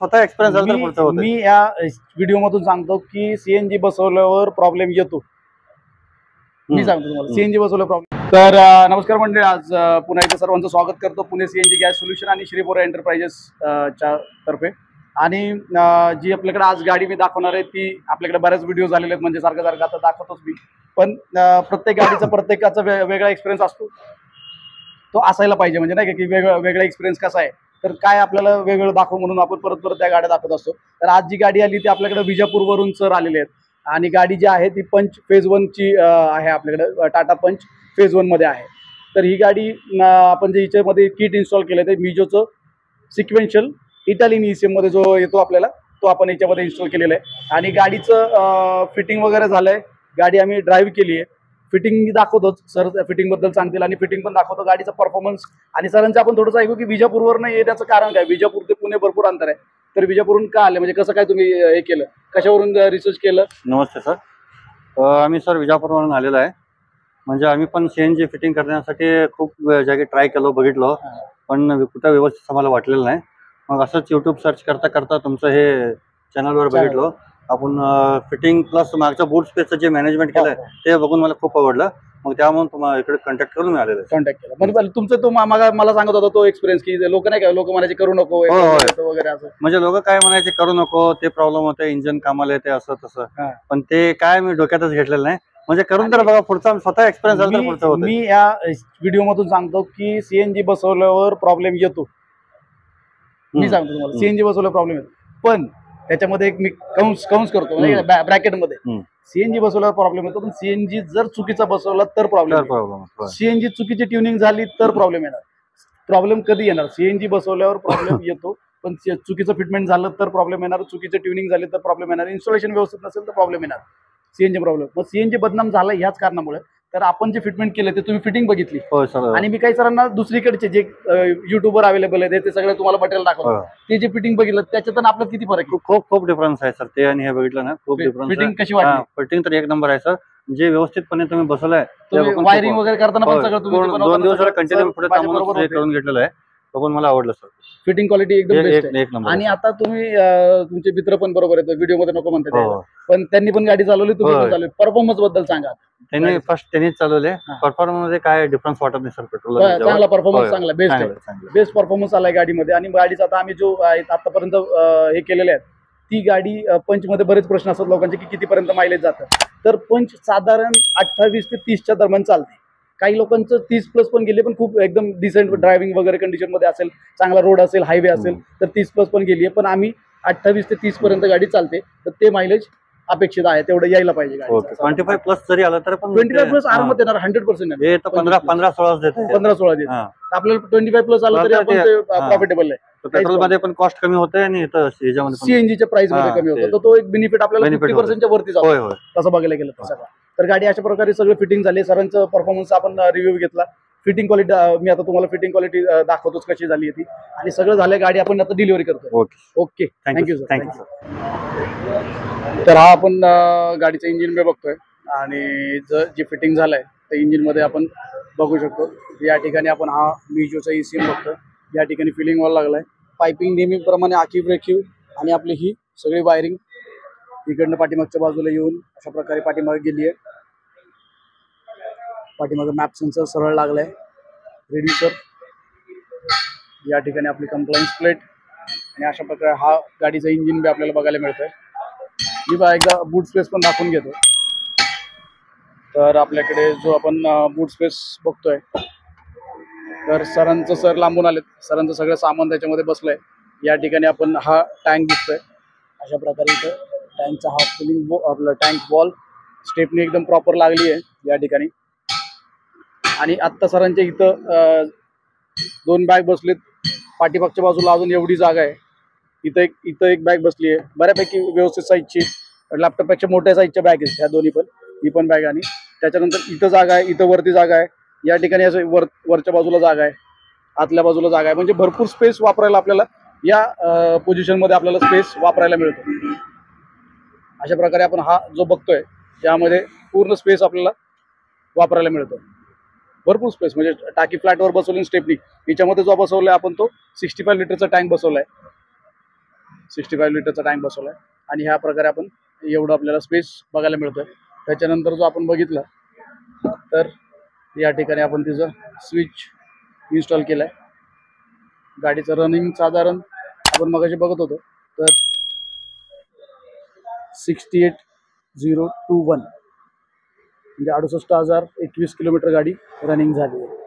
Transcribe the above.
स्वतः एक्सपिरियन्स झाला तर पुढचं होतं. मी या व्हिडिओ मधून सांगतो की सीएनजी बसवल्यावर प्रॉब्लेम येतो. मी सांगतो तुम्हाला सीएनजी बसवलं प्रॉब्लेम. तर नमस्कार मंडळी, आज पुन्हा एकदा सर्वांचं स्वागत करतो पुणे सीएनजी गॅस सोल्युशन आणि श्रीपोरा एंटरप्राइजेस च्या तर्फे. आणि जी आपल्याकडे आज गाडी मी दाखवणार आहे ती आपल्याकडे बऱ्याच व्हिडिओ झालेले आहेत, म्हणजे सारखं आता दाखवतोच मी. पण प्रत्येक गाडीचा प्रत्येकाचा वेगळा एक्सपिरियन्स असतो, तो असायला पाहिजे. म्हणजे नाही का की वेगळा एक्सपिरियन्स कसा आहे, तर काय आपल्याला वेगळं दाखव म्हणून आपण परत त्या गाड्या दाखवत असतो. तर आज जी गाडी आली ती आपल्याकडे विजापूरवरून सर आलेले आहेत आणि गाडी जी आहे ती पंच फेज 1 ची आहे. आपल्याकडे टाटा पंच फेज 1 मध्ये आहे. तर ही गाडी आपण जे हिच्यामध्ये किट इन्स्टॉल केलं ते मिजोचं सिक्वेन्शियल इटालियन ईसीएम मध्ये जो येतो आपल्याला, तो आपण याच्यामध्ये इन्स्टॉल केलेला आहे. आणि गाडीचं फिटिंग वगैरे झालंय. गाडी आम्ही ड्राईव्ह केली आहे. फिटिंग दाखवतोच, सर फिटिंग बद्दल सांगतील आणि फिटिंग पण दाखवतो, गाडीचा परफॉर्मन्स. आणि सरांचं आपण थोडंसं ऐकू की विजापूरवरून येण्याचं कारण काय, विजापूर ते पुणे भरपूर अंतर आहे. तर विजापूरवरून का आले, म्हणजे कसं काय तुम्ही हे केलं, कशावरून रिसर्च केलं? नमस्ते सर, आम्ही सर विजापूरवरून आलेलो आहे. म्हणजे आम्ही पण सीएनजी फिटिंग करण्यासाठी खूप जागी ट्राय केलो, बघितलो, पण कुठं व्यवस्थित आम्हाला वाटलेलं नाही. मग असंच यूट्यूब सर्च करता करता तुमचं हे चॅनलवर बघितलो आपण. फिटिंग प्लस मागच्या बूट स्पेसचं जे मॅनेजमेंट केलंय ते बघून मला खूप आवडलं. मग त्यामुळे तुम्हाला इकडे कॉन्टॅक्ट करून मी आलेलो आहे. कॉन्टॅक्ट केला म्हणजे तुमचं तो मला सांगत होता तो एक्सपिरियन्स की लोक नाही का, लोक म्हणायचे करू नको वगैरे असं. म्हणजे लोक काय म्हणायचे करू नको, ते प्रॉब्लेम होते, इंजिन कामाला येते असं तसं. पण ते काय मी डोक्यातच घेतलेलं नाही. म्हणजे करून तर बघा, पुढचा स्वतः एक्सपिरियन्स झाला तर पुढचं होतं. मी या व्हिडिओ मधून सांगतो की सीएनजी बसवल्यावर प्रॉब्लेम येतो. मी सांगतो तुम्हाला सीएनजी बसवल्यावर प्रॉब्लेम येतो, पण त्याच्यामध्ये एक मी काउंस करतो ब्रॅकेटमध्ये. सीएनजी बसवल्यावर प्रॉब्लेम येतो, पण सीएनजी जर चुकीचा बसवला तर प्रॉब्लेम. सीएनजी चुकीची ट्युनिंग झाली तर प्रॉब्लेम येणार. प्रॉब्लेम कधी येणार, सीएनजी बसवल्यावर प्रॉब्लेम येतो, पण चुकीचं फिटमेंट झालं तर प्रॉब्लेम येणार, चुकीचं ट्युनिंग झाली तर प्रॉब्लेम येणार, इन्स्टॉलेशन व्यवस्थित नसेल तर प्रॉब्लेम येणार. सीएनजी प्रॉब्लेम, मग सीएनजी बदनाम झाला ह्याच कारणामुळे. तर आपण जे फिटमेंट केलं ते तुम्ही फिटिंग बघितली, आणि मी काही सरांना दुसरीकडचे जे युट्यूबवर अवेलेबल आहे ते सगळे तुम्हाला मटेरियल दाखवलं, ते जे फिटिंग बघितलं त्याच्यात आपलं किती फरक आहे? खूप डिफरन्स आहे सर. ते आणि हे बघितलं ना, खूप डिफरन्स. फिटिंग कशी वाटली? फिटिंग तर एक नंबर आहे सर. जे व्यवस्थितपने तुम्ही बसवलंय, वायरिंग वगैरे करताना पण सगळं तुम्ही 2 दिवस कंटिन्यू पुढे करून घेतलेलं आहे. बघून मला आवडलं सर. फिटिंग क्वालिटी एकदम बेस्ट आहे. एक नंबर. आणि आता तुम्ही तुमचे मित्र पण बरोबर आहेत, व्हिडिओ मध्ये नको म्हणते, पण त्यांनी पण गाडी चालवली, तुम्ही पण चालवली. परफॉर्मन्स बद्दल सांगा. त्यांनीच चालवले. परफॉर्मन्स मध्ये काय डिफरन्स वाटत नाही सर. पेट्रोल चांगला परफॉर्मन्स, चांगला बेस्ट परफॉर्मन्स आलाय गाडीमध्ये. आणि गाडीचा आता आम्ही जो आतापर्यंत हे केलेले आहेत, ती गाडी पंच मध्ये बरेच प्रश्न असतात लोकांचे की कितीपर्यंत मायलेज जातं. तर पंच साधारण 28 ते 30च्या दरम्यान चालते. काही लोकांचं 30+ पण गेले, पण खूप एकदम डिसेंट ड्रायव्हिंग वगैरे कंडिशन मध्ये असेल, चांगला रोड असेल, हायवे असेल तर 30+ पण गेली आहे. पण आम्ही 28 ते 30 पर्यंत गाडी चालते, तर ते मायलेज अपेक्षित आहे, तेवढं यायला पाहिजे. 25+ जरी आलं तर पण 25+ आरामात येणार, 100%. 15-16 देते. 15-16 देते. आपल्याला 25+ आलं तरी आपण प्रॉफिटेबल आहे. पेट्रोल मध्ये पण कॉस्ट कमी होते आणि सीएनजीच्या प्राइस मध्ये कमी होतं, तर तो एक बेनिफिट आपल्याला 50%च्या वरती जातो तसं बघायला गेलं तर सगळं. तर गाडी अशा प्रकारे सगळं फिटिंग झाली. सरांचं परफॉर्मन्स आपण रिव्ह्यू घेतला. फिटिंग क्वालिटी मी आता तुम्हाला फिटिंग क्वालिटी दाखवतोच कशी झाली ती, आणि सगळं झालंय. गाडी आपण आता डिलिव्हरी करतो. Okay, thank you sir. तर हा आपण गाडीचं इंजिन बे बघतोय, आणि जी फिटिंग झालंय त्या इंजिन मध्ये आपण बघू शकतो. या ठिकाणी आपण हा मिजोचा ईसीएम बघतोय. या ठिकाणी फिलिंग व्हायला लागलाय. पायपिंग नेहमीप्रमाणे आखीव रेखीव, आणि आपली ही सगळी वायरिंग इकडनं पाठीमागच्या बाजूला येऊन अशा प्रकारे पाठीमागे गेली आहे. पाठीमागे मॅप सेन्सर सरळ लागलाय, रिड्युसर. या ठिकाणी आपली कंप्लायन्स प्लेट, आणि अशा प्रकारे हा गाडीचा इंजिन बी आपल्याला बघायला मिळतोय. मी एकदा बूट स्पेस पण दाखवून घेतो. तर आपल्याकडे जो आपण बूट स्पेस बघतोय, तर सर लांबून आलेत. सरांचं सगळं सामान त्याच्यामध्ये बसलंय. या ठिकाणी आपण हा टँक दिसतोय अशा प्रकारे. इथं टँकचा हा फिलिंग आपलं टँक वॉल स्टेपनी एकदम प्रॉपर लागली आहे या ठिकाणी. आणि आत्ता सरांच्या इथं 2 बॅग बसलेत. पाठीमागच्या बाजूला अजून एवढी जागा आहे. इथं एक बॅग बसली आहे, बऱ्यापैकी व्यवस्थित साईजची. लॅपटॉपपेक्षा मोठ्या साईजच्या बॅग आहेत ह्या दोन्ही पण, ही पण बॅग. आणि त्याच्यानंतर इथं जागा आहे, इथं वरती जागा आहे. या ठिकाणी असं वरच्या बाजूला जागा आहे, आतल्या बाजूला जागा आहे. म्हणजे भरपूर स्पेस वापरायला आपल्याला या पोझिशन मध्ये आपल्याला स्पेस वापरायला मिळतो. अशा प्रकारे आपण हा जो बघतोय त्यामध्ये पूर्ण स्पेस आपल्याला वापरायला मिळतो. भरपूर स्पेस, म्हणजे टाकी फ्लॅटवर बसवली स्टेपनी. याच्यामध्ये जो बसवलाय आपण तो 65 लिटरचा टँक बसवलाय. 65 लिटरचा टँक बसवला आहे आणि ह्या प्रकारे आपण एवढं आपल्याला स्पेस बघायला मिळतोय. त्याच्यानंतर जो आपण बघितलं तर या ठिकाणी आपण तिचं स्विच इन्स्टॉल केलं आहे. गाडीचं रनिंग साधारण आपण मगाशी बघत होतो तर 68,021 म्हणजे 68,021 किलोमीटर गाडी रनिंग झाली आहे.